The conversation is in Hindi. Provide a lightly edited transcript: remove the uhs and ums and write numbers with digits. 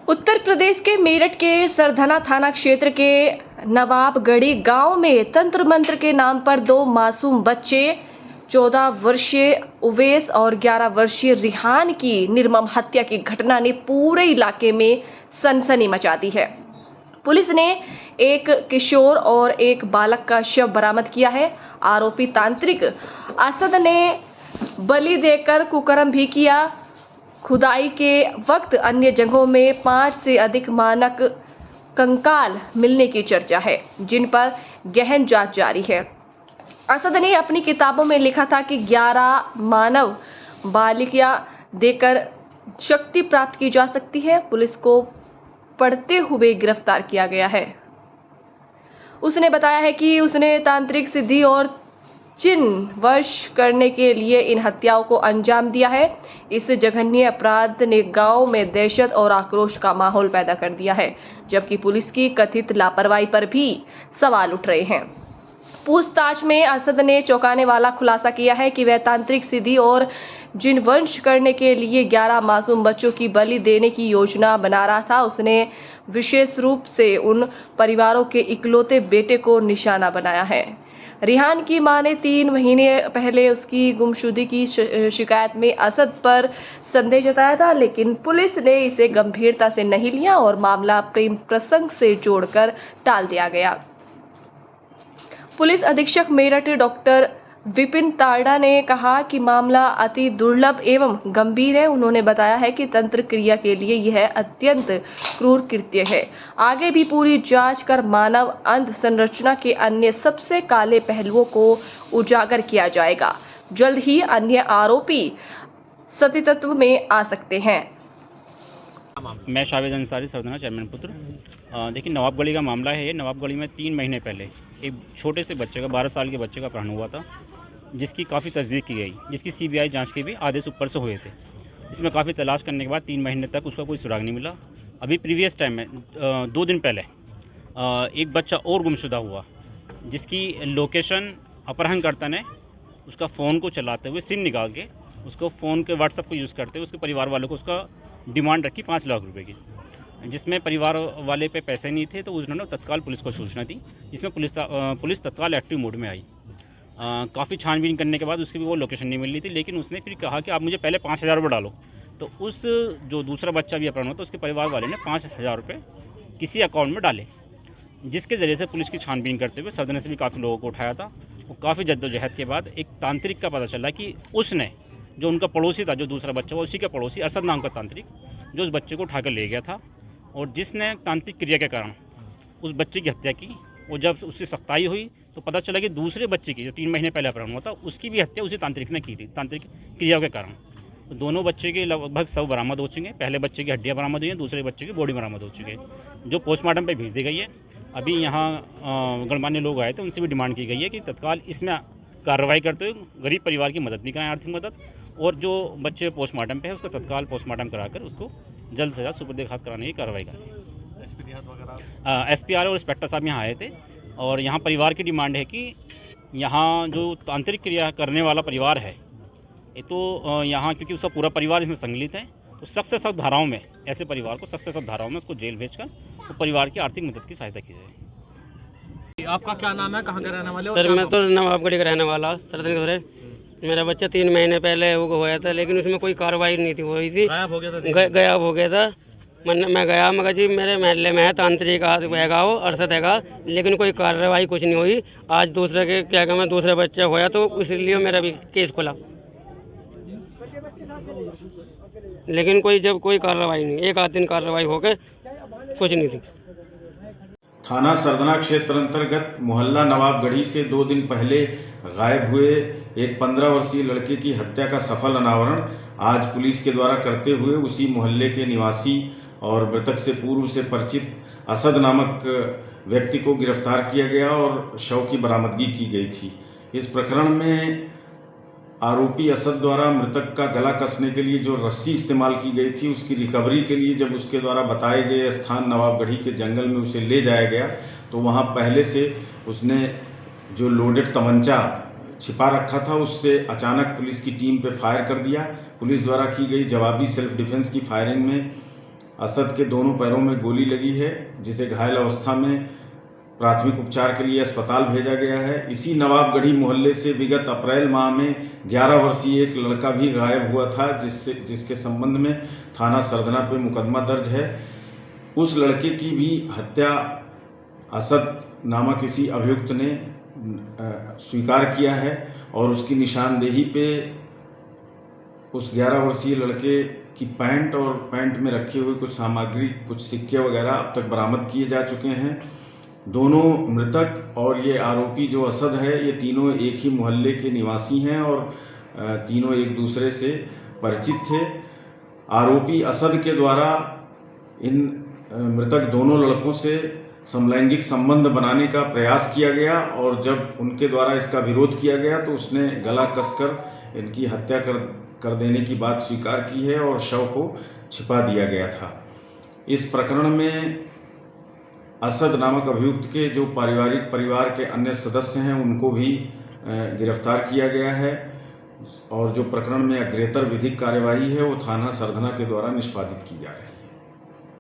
उत्तर प्रदेश के मेरठ के सरधना थाना क्षेत्र के नवाबगढ़ी गांव में तंत्र मंत्र के नाम पर दो मासूम बच्चे 14 वर्षीय उवैस और 11 वर्षीय रिहान की निर्मम हत्या की घटना ने पूरे इलाके में सनसनी मचा दी है। पुलिस ने एक किशोर और एक बालक का शव बरामद किया है। आरोपी तांत्रिक असद ने बलि देकर कुकर्म भी किया। खुदाई के वक्त अन्य जगहों में 5 से अधिक मानक कंकाल मिलने की चर्चा है, जिन पर गहन जांच जारी है। असद ने अपनी किताबों में लिखा था कि 11 मानव बालिका देकर शक्ति प्राप्त की जा सकती है। पुलिस को पढ़ते हुए गिरफ्तार किया गया है। उसने बताया है कि उसने तांत्रिक सिद्धि और चिन्ह वश करने के लिए इन हत्याओं को अंजाम दिया है। इस जघन्य अपराध ने गांव में दहशत और आक्रोश का माहौल पैदा कर दिया है, जबकि पुलिस की कथित लापरवाही पर भी सवाल उठ रहे हैं। पूछताछ में असद ने चौंकाने वाला खुलासा किया है कि वह तांत्रिक सिद्धि और जिन वंश करने के लिए 11 मासूम बच्चों की बलि देने की योजना बना रहा था। उसने विशेष रूप से उन परिवारों के इकलौते बेटे को निशाना बनाया है। रिहान की मां ने 3 महीने पहले उसकी गुमशुदगी की शिकायत में असद पर संदेह जताया था, लेकिन पुलिस ने इसे गंभीरता से नहीं लिया और मामला प्रेम प्रसंग से जोड़कर टाल दिया गया। पुलिस अधीक्षक मेरठ डॉक्टर विपिन तारडा ने कहा कि मामला अति दुर्लभ एवं गंभीर है। उन्होंने बताया है कि तंत्र क्रिया के लिए यह अत्यंत क्रूर कृत्य है। आगे भी पूरी जांच कर मानव अंध संरचना के अन्य सबसे काले पहलुओं को उजागर किया जाएगा। जल्द ही अन्य आरोपी सत्यत्व में आ सकते हैं। मैं शावेद अंसारी सरधना चेयरमैन पुत्र। देखिए, नवाबगढ़ी का मामला है। ये नवाबगढ़ी में 3 महीने पहले एक छोटे से बच्चे का 12 साल के बच्चे का अपहरण हुआ था, जिसकी काफ़ी तस्दीक की गई, जिसकी सीबीआई जांच के भी आदेश ऊपर से हुए थे। इसमें काफ़ी तलाश करने के बाद 3 महीने तक उसका कोई सुराग नहीं मिला। अभी प्रीवियस टाइम में 2 दिन पहले एक बच्चा और गुमशुदा हुआ, जिसकी लोकेशन अपहरणकर्ता ने उसका फ़ोन को चलाते हुए सिम निकाल के उसको फ़ोन के व्हाट्सएप को यूज़ करते हुए उसके परिवार वालों को उसका डिमांड रखी 5 लाख रुपए की, जिसमें परिवार वाले पे पैसे नहीं थे। तो उन्होंने तत्काल पुलिस को सूचना दी, जिसमें पुलिस तत्काल एक्टिव मोड में आई। काफ़ी छानबीन करने के बाद उसकी भी वो लोकेशन नहीं मिल रही थी, लेकिन उसने फिर कहा कि आप मुझे पहले 5,000 रुपये डालो। तो उस जो दूसरा बच्चा भी अपहरण हुआ था, उसके परिवार वाले ने 5,000 रुपये किसी अकाउंट में डाले, जिसके ज़रिए से पुलिस की छानबीन करते हुए सरधना से भी काफ़ी लोगों को उठाया था। वो काफ़ी जद्दोजहद के बाद एक तांत्रिक का पता चला कि उसने, जो उनका पड़ोसी था, जो दूसरा बच्चा हुआ, उसी का पड़ोसी अरशद नाम का तांत्रिक, जो उस बच्चे को उठाकर ले गया था और जिसने तांत्रिक क्रिया के कारण उस बच्चे की हत्या की। और जब उसकी सख्ताई हुई तो पता चला कि दूसरे बच्चे की, जो 3 महीने पहले अपहरण हुआ था, उसकी भी हत्या उसी तांत्रिक ने की थी, तांत्रिक क्रिया के कारण। तो दोनों बच्चे के लगभग शव बरामद हो चुके हैं। पहले बच्चे की हड्डियाँ बरामद हुई हैं, दूसरे बच्चे की बॉडी बरामद हो चुकी है, जो पोस्टमार्टम पे भेज दी गई है। अभी यहाँ गणमान्य लोग आए थे, उनसे भी डिमांड की गई है कि तत्काल इसमें कार्रवाई करते हुए गरीब परिवार की मदद भी कराएं, आर्थिक मदद, और जो बच्चे पोस्टमार्टम पे है उसका तत्काल पोस्टमार्टम कराकर उसको जल्द से जल्द सुपुर्द खाक कराने की कार्रवाई करें। SPR और इंस्पेक्टर साहब यहाँ आए थे और यहाँ परिवार की डिमांड है कि यहाँ जो तांत्रिक क्रिया करने वाला परिवार है, ये तो यहाँ क्योंकि उसका पूरा परिवार इसमें संलिप्त है, तो सख्त से सख्त धाराओं में ऐसे परिवार को सख्त से सख्त धाराओं में उसको जेल भेजकर तो परिवार की आर्थिक मदद की सहायता की जाए। आपका क्या नाम है, कहाँ के रहने वाले हो? सर, मैं तो नवाबगढ़ी का रहने वाला सरधना। मेरा बच्चा 3 महीने पहले वो हुआ था, लेकिन उसमें कोई कार्रवाई नहीं थी हुई थी, गायब हो गया था। गायब हो गया था। मैं गया, मगर जी मेरे महल्ले में है तांत्रिक हैगा, वो अरशद हैगा, लेकिन कोई कार्रवाई कुछ नहीं हुई। आज दूसरे के क्या कहना, दूसरे बच्चा होया तो इसलिए मेरा भी केस खुला, लेकिन कोई कार्रवाई नहीं। 1 आध दिन कार्रवाई होकर कुछ नहीं थी। थाना सरधना क्षेत्र अंतर्गत मोहल्ला नवाबगढ़ी से 2 दिन पहले गायब हुए एक 15 वर्षीय लड़के की हत्या का सफल अनावरण आज पुलिस के द्वारा करते हुए उसी मोहल्ले के निवासी और मृतक से पूर्व से परिचित असद नामक व्यक्ति को गिरफ्तार किया गया और शव की बरामदगी की गई थी। इस प्रकरण में आरोपी असद द्वारा मृतक का गला कसने के लिए जो रस्सी इस्तेमाल की गई थी, उसकी रिकवरी के लिए जब उसके द्वारा बताए गए स्थान नवाबगढ़ी के जंगल में उसे ले जाया गया, तो वहां पहले से उसने जो लोडेड तमंचा छिपा रखा था, उससे अचानक पुलिस की टीम पे फायर कर दिया। पुलिस द्वारा की गई जवाबी सेल्फ डिफेंस की फायरिंग में असद के दोनों पैरों में गोली लगी है, जिसे घायल अवस्था में प्राथमिक उपचार के लिए अस्पताल भेजा गया है। इसी नवाबगढ़ी मोहल्ले से विगत अप्रैल माह में 11 वर्षीय एक लड़का भी गायब हुआ था, जिसके संबंध में थाना सरधना पे मुकदमा दर्ज है। उस लड़के की भी हत्या असद नामक किसी अभियुक्त ने स्वीकार किया है और उसकी निशानदेही पे उस 11 वर्षीय लड़के की पैंट और पैंट में रखे हुए कुछ सामग्री, कुछ सिक्के वगैरह अब तक बरामद किए जा चुके हैं। दोनों मृतक और ये आरोपी जो असद है, ये तीनों एक ही मोहल्ले के निवासी हैं और तीनों एक दूसरे से परिचित थे। आरोपी असद के द्वारा इन मृतक दोनों लड़कों से समलैंगिक संबंध बनाने का प्रयास किया गया और जब उनके द्वारा इसका विरोध किया गया तो उसने गला कसकर इनकी हत्या कर देने की बात स्वीकार की है और शव को छिपा दिया गया था। इस प्रकरण में असद नामक अभियुक्त के जो परिवार के अन्य सदस्य हैं उनको भी गिरफ्तार किया गया है और जो प्रकरण में अग्रेतर विधिक कार्यवाही है वो थाना सरधना के द्वारा निष्पादित की जा रही है।